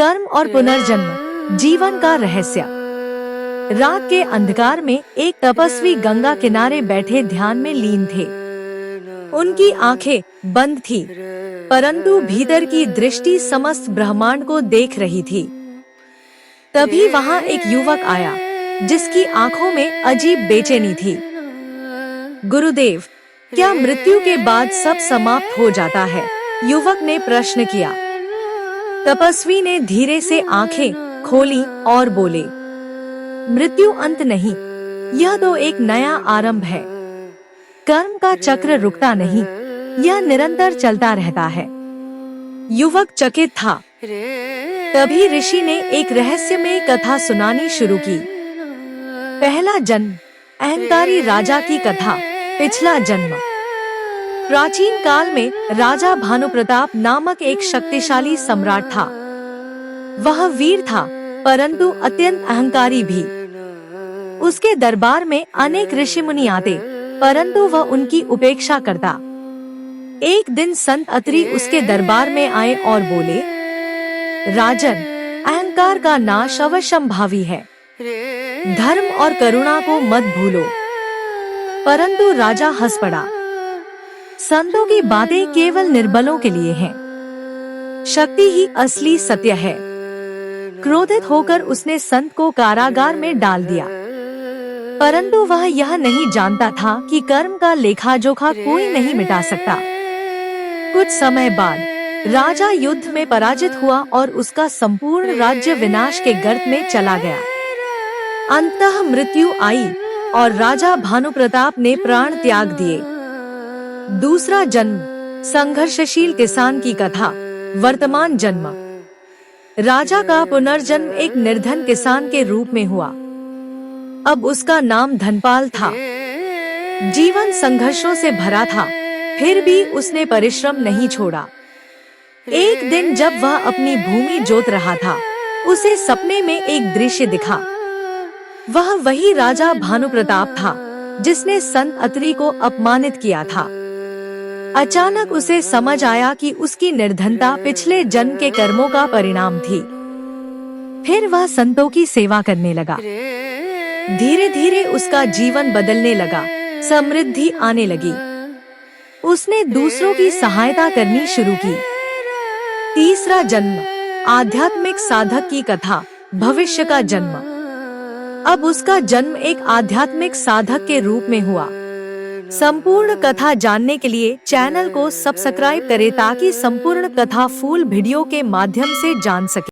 कर्म और पुनर्जन्म, जीवन का रहस्य। रात के अंधकार में एक तपस्वी गंगा किनारे बैठे ध्यान में लीन थे। उनकी आंखें बंद थी, परंतु भीतर की दृष्टि समस्त ब्रह्मांड को देख रही थी। तभी वहां एक युवक आया, जिसकी आंखों में अजीब बेचैनी थी। गुरुदेव, क्या मृत्यु के बाद सब समाप्त हो जाता है? युवक ने प्रश्न किया। तपस्वी ने धीरे से आंखें खोली और बोले, मृत्यु अंत नहीं, यह तो एक नया आरंभ है। कर्म का चक्र रुकता नहीं, यह निरंतर चलता रहता है। युवक चकित था। तभी ऋषि ने एक रहस्यमय कथा सुनानी शुरू की। पहला जन्म, अहंकारी राजा की कथा। पिछला जन्म। प्राचीन काल में राजा भानुप्रताप नामक एक शक्तिशाली सम्राट था। वह वीर था, परंतु अत्यंत अहंकारी भी। उसके दरबार में अनेक ऋषि मुनि आते, परंतु वह उनकी उपेक्षा करता। एक दिन संत अत्रि उसके दरबार में आए और बोले, राजन, अहंकार का नाश अवश्यंभावी है। धर्म और करुणा को मत भूलो। परंतु राजा हंस पड़ा। संतों की बातें केवल निर्बलों के लिए हैं। शक्ति ही असली सत्य है। क्रोधित होकर उसने संत को कारागार में डाल दिया। परंतु वह यह नहीं जानता था कि कर्म का लेखा जोखा कोई नहीं मिटा सकता। कुछ समय बाद राजा युद्ध में पराजित हुआ और उसका संपूर्ण राज्य विनाश के गर्त में चला गया। अंततः मृत्यु आई और राजा भानुप्रताप ने प्राण त्याग दिए। दूसरा जन्म, संघर्षशील किसान की कथा। वर्तमान जन्म, राजा का पुनर्जन्म एक निर्धन किसान के रूप में हुआ। अब उसका नाम धनपाल था। जीवन संघर्षों से भरा था, फिर भी उसने परिश्रम नहीं छोड़ा। एक दिन जब वह अपनी भूमि जोत रहा था, उसे सपने में एक दृश्य दिखा। वह वही राजा भानुप्रताप था, जिसने संत अत्रि को अपमानित किया था। अचानक उसे समझ आया कि उसकी निर्धनता पिछले जन्म के कर्मों का परिणाम थी। फिर वह संतों की सेवा करने लगा। धीरे धीरे उसका जीवन बदलने लगा, समृद्धि आने लगी। उसने दूसरों की सहायता करनी शुरू की। तीसरा जन्म, आध्यात्मिक साधक की कथा। भविष्य का जन्म। अब उसका जन्म एक आध्यात्मिक साधक के रूप में हुआ। संपूर्ण कथा जानने के लिए चैनल को सब्सक्राइब करें ताकि संपूर्ण कथा फुल वीडियो के माध्यम से जान सके।